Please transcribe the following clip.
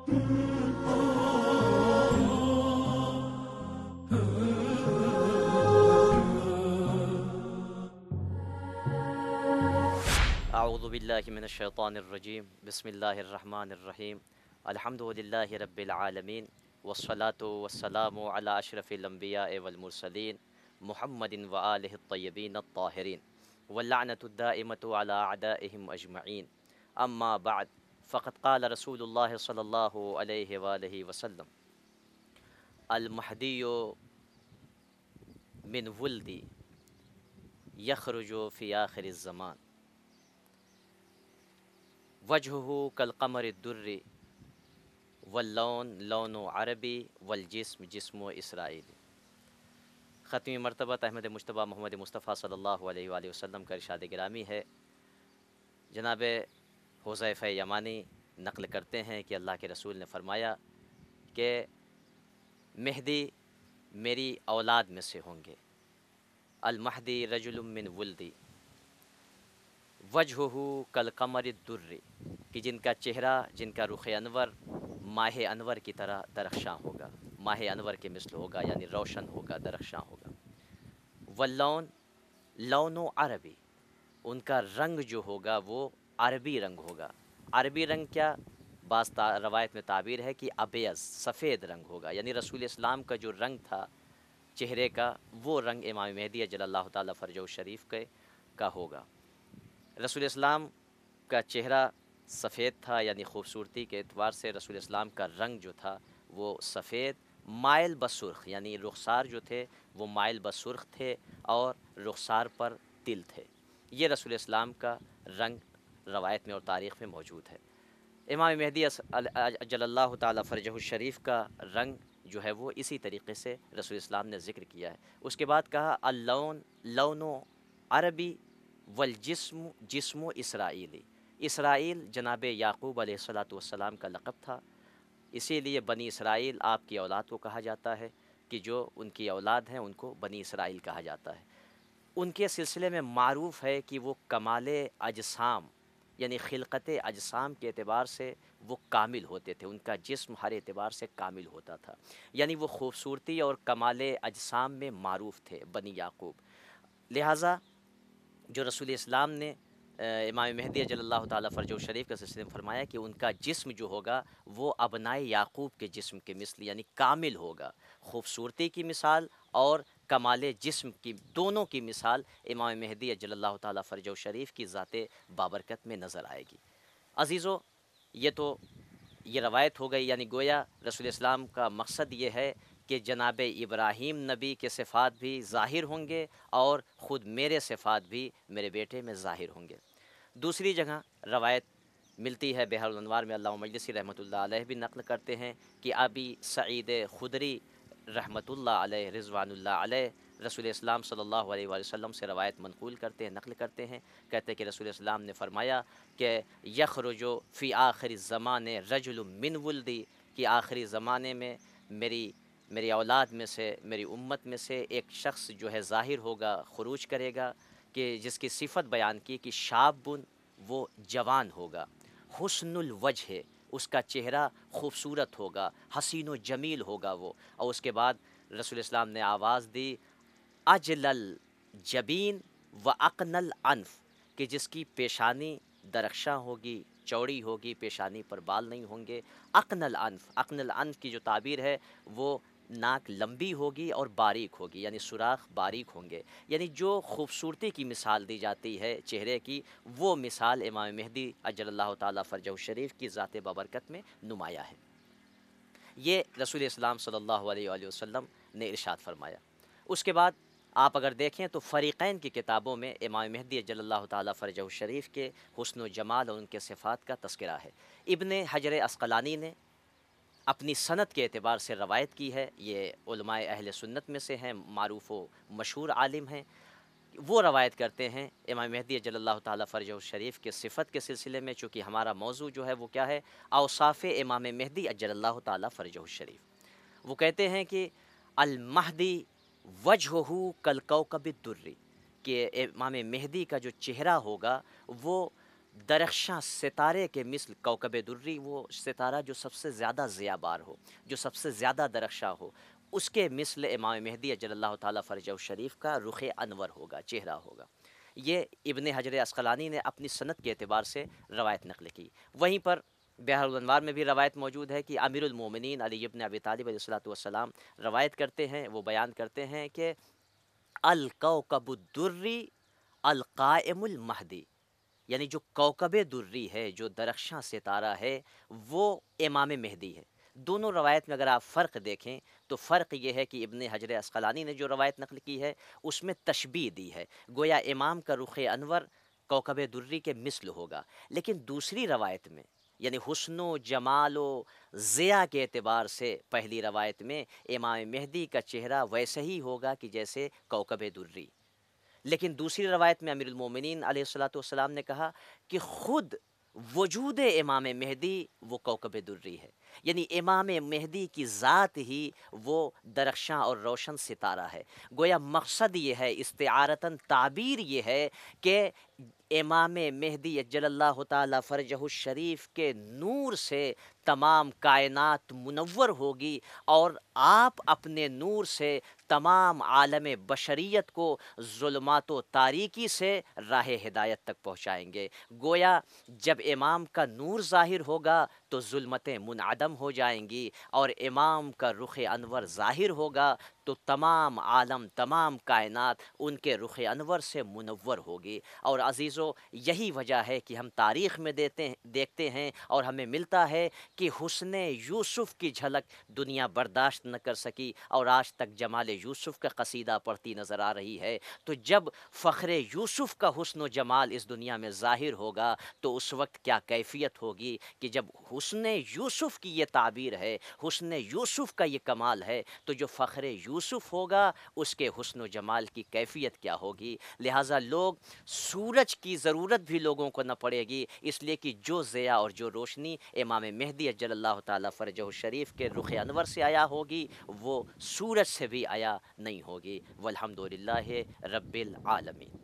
اعوذ باللہ من الشیطان الرجیم بسم اللہ الرحمن الرحیم الحمد للہ رب العالمین والصلاة والسلام علی اشرف الانبیاء والمرسلین محمد وآلہ الطیبین الطاہرین واللعنۃ الدائمۃ علی اعدائہم اجمعین اما بعد فقد قال رسول اللہ صلی اللہ علیہ وآلہ وسلم المہدی من ولدی یخرج فی آخر الزمان وجہہ کالقمر الدری واللون لون عربی والجسم جسم اسرائیلی۔ ختمی مرتبہ احمد مجتبیٰ محمد مصطفیٰ صلی اللہ علیہ وآلہ وسلم کا ارشاد گرامی ہے۔ جناب حذیفہ یمانی نقل کرتے ہیں کہ اللہ کے رسول نے فرمایا کہ مہدی میری اولاد میں سے ہوں گے۔ المہدی رجل من ولدی وجہہ کالقمر الدری، کہ جن کا چہرہ، جن کا رخ انور ماہ انور کی طرح درخشاں ہوگا، ماہ انور کے مثل ہوگا، یعنی روشن ہوگا، درخشاں ہوگا۔ واللون لون عربی، ان کا رنگ جو ہوگا وہ عربی رنگ ہوگا۔ عربی رنگ کیا؟ بعض روایت میں تعبیر ہے کہ ابیض، سفید رنگ ہوگا، یعنی رسول اسلام کا جو رنگ تھا چہرے کا، وہ رنگ امام مہدی اجل اللہ تعالیٰ فرجہ الشریف کا ہوگا۔ رسول اسلام کا چہرہ سفید تھا، یعنی خوبصورتی کے اعتبار سے رسول اسلام کا رنگ جو تھا وہ سفید مائل بسرخ، یعنی رخسار جو تھے وہ مائل بسرخ تھے اور رخسار پر تل تھے۔ یہ رسول اسلام کا رنگ روایت میں اور تاریخ میں موجود ہے۔ امام مہدی اجل اللہ تعالیٰ فرجہ الشریف کا رنگ جو ہے وہ اسی طریقے سے رسول اسلام نے ذکر کیا ہے۔ اس کے بعد کہا اللون لون عربی والجسم جسم اسرائیلی۔ اسرائیل جناب یعقوب علیہ السلام کا لقب تھا، اسی لیے بنی اسرائیل آپ کی اولاد کو کہا جاتا ہے، کہ جو ان کی اولاد ہیں ان کو بنی اسرائیل کہا جاتا ہے۔ ان کے سلسلے میں معروف ہے کہ وہ کمال اجسام، یعنی خلقت اجسام کے اعتبار سے وہ کامل ہوتے تھے، ان کا جسم ہر اعتبار سے کامل ہوتا تھا، یعنی وہ خوبصورتی اور کمال اجسام میں معروف تھے بنی یعقوب۔ لہٰذا جو رسول اسلام نے امام مہدی اجل اللہ تعالیٰ فرجہ الشریف کے سلسلے میں فرمایا کہ ان کا جسم جو ہوگا وہ ابنائے یعقوب کے جسم کے مثل، یعنی کامل ہوگا، خوبصورتی کی مثال اور کمال جسم کی، دونوں کی مثال امام مہدی اجل اللہ تعالیٰ فرجہ الشریف کی ذات بابرکت میں نظر آئے گی۔ عزیزو، یہ روایت ہو گئی، یعنی گویا رسول اسلام کا مقصد یہ ہے کہ جناب ابراہیم نبی کے صفات بھی ظاہر ہوں گے اور خود میرے صفات بھی میرے بیٹے میں ظاہر ہوں گے۔ دوسری جگہ روایت ملتی ہے بحر الانوار میں، علامہ مجلسی رحمۃ اللہ علیہ بھی نقل کرتے ہیں کہ ابی سعید خدری رحمۃ اللہ علیہ رضوان اللہ علیہ رسول اسلام صلی اللہ علیہ وآلہ وسلم سے روایت منقول کرتے ہیں، نقل کرتے ہیں، کہتے ہیں کہ رسول اسلام نے فرمایا کہ یخرج فی آخر الزمان رجل من ولدی، کہ آخری زمانے میں میری اولاد میں سے، میری امت میں سے ایک شخص جو ہے ظاہر ہوگا، خروج کرے گا، کہ جس کی صفت بیان کی کہ شابن، وہ جوان ہوگا، حسن الوجہ، اس کا چہرہ خوبصورت ہوگا، حسین و جمیل ہوگا وہ، اور اس کے بعد رسول اسلام نے آواز دی اجل الجبین و اقن الانف، کہ جس کی پیشانی درخشاں ہوگی، چوڑی ہوگی، پیشانی پر بال نہیں ہوں گے، اقن الانف، اقن الانف کی جو تعبیر ہے وہ ناک لمبی ہوگی اور باریک ہوگی، یعنی سوراخ باریک ہوں گے، یعنی جو خوبصورتی کی مثال دی جاتی ہے چہرے کی، وہ مثال امام مہدی اجل اللہ تعالیٰ فرجہ الشریف کی ذات بابرکت میں نمایاں ہے۔ یہ رسول اسلام صلی اللہ علیہ وآلہ وسلم نے ارشاد فرمایا۔ اس کے بعد آپ اگر دیکھیں تو فریقین کی کتابوں میں امام مہدی اجل اللہ تعالیٰ فرجہ الشریف کے حسن و جمال اور ان کے صفات کا تذکرہ ہے۔ ابن حجر عسقلانی نے اپنی سند کے اعتبار سے روایت کی ہے، یہ علماء اہل سنت میں سے ہیں، معروف و مشہور عالم ہیں، وہ روایت کرتے ہیں امام مہدی اجل اللہ تعالیٰ فرجہ الشریف کے صفت کے سلسلے میں، چونکہ ہمارا موضوع جو ہے وہ کیا ہے، اوصاف امام مہدی اجل اللہ تعالیٰ فرجہ الشریف۔ وہ کہتے ہیں کہ المہدی وجہہ کالکوکب الدری، کہ امام مہدی کا جو چہرہ ہوگا وہ درخشاں ستارے کے مثل کوكب دری، وہ ستارہ جو سب سے زیادہ ضیابار ہو، جو سب سے زیادہ درخشاں ہو، اس کے مثل امام مہدی اجل اللہ تعالیٰ فرجہ الشریف کا رخ انور ہوگا، چہرہ ہوگا۔ یہ ابن حجر عسقلانی نے اپنی سند کے اعتبار سے روایت نقل کی۔ وہیں پر بحر الانوار میں بھی روایت موجود ہے کہ امیر المومنین علی ابن ابی طالب علیہ الصلوۃ والسلام روایت کرتے ہیں، وہ بیان کرتے ہیں کہ الکوکب الدری القائم المہدی، یعنی جو کوکب دری ہے، جو درخشاں ستارہ ہے، وہ امام مہدی ہے۔ دونوں روایت میں اگر آپ فرق دیکھیں تو فرق یہ ہے کہ ابن حجر عسقلانی نے جو روایت نقل کی ہے اس میں تشبیہ دی ہے، گویا امام کا رخ انور کوکب دری کے مثل ہوگا، لیکن دوسری روایت میں یعنی حسن و جمال و ضیاء کے اعتبار سے پہلی روایت میں امام مہدی کا چہرہ ویسے ہی ہوگا کہ جیسے کوکب دری، لیکن دوسری روایت میں امیر المومنین علیہ الصلوۃ والسلام نے کہا کہ خود وجود امام مہدی وہ کوکب دری ہے، یعنی امام مہدی کی ذات ہی وہ درخشاں اور روشن ستارہ ہے۔ گویا مقصد یہ ہے، استعارتاً تعبیر یہ ہے کہ امام مہدی اجل اللہ تعالیٰ فرجہ الشریف کے نور سے تمام کائنات منور ہوگی، اور آپ اپنے نور سے تمام عالم بشریت کو ظلمات و تاریکی سے راہ ہدایت تک پہنچائیں گے۔ گویا جب امام کا نور ظاہر ہوگا تو ظلمتیں منعدم ہو جائیں گی، اور امام کا رخ انور ظاہر ہوگا تو تمام عالم، تمام کائنات ان کے رخ انور سے منور ہوگی۔ اور عزیزو، یہی وجہ ہے کہ ہم تاریخ میں دیکھتے ہیں اور ہمیں ملتا ہے کہ حسن یوسف کی جھلک دنیا برداشت نہ کر سکی اور آج تک جمال یوسف کا قصیدہ پڑھتی نظر آ رہی ہے۔ تو جب فخر یوسف کا حسن و جمال اس دنیا میں ظاہر ہوگا تو اس وقت کیا کیفیت ہوگی کہ جب حسن یوسف کی یہ تعبیر ہے، حسن یوسف کا یہ کمال ہے، تو جو فخر یوسف ہوگا اس کے حسن و جمال کی کیفیت کیا ہوگی۔ لہٰذا لوگ سورج کی ضرورت بھی لوگوں کو نہ پڑے گی، اس لیے کہ جو ضیاء اور جو روشنی امام مہدی اجل اللہ تعالیٰ فرجہ الشریف کے رخ انور سے آیا ہوگی وہ سورج سے بھی آیا نہیں ہوگی۔ والحمد للہ رب العالمین۔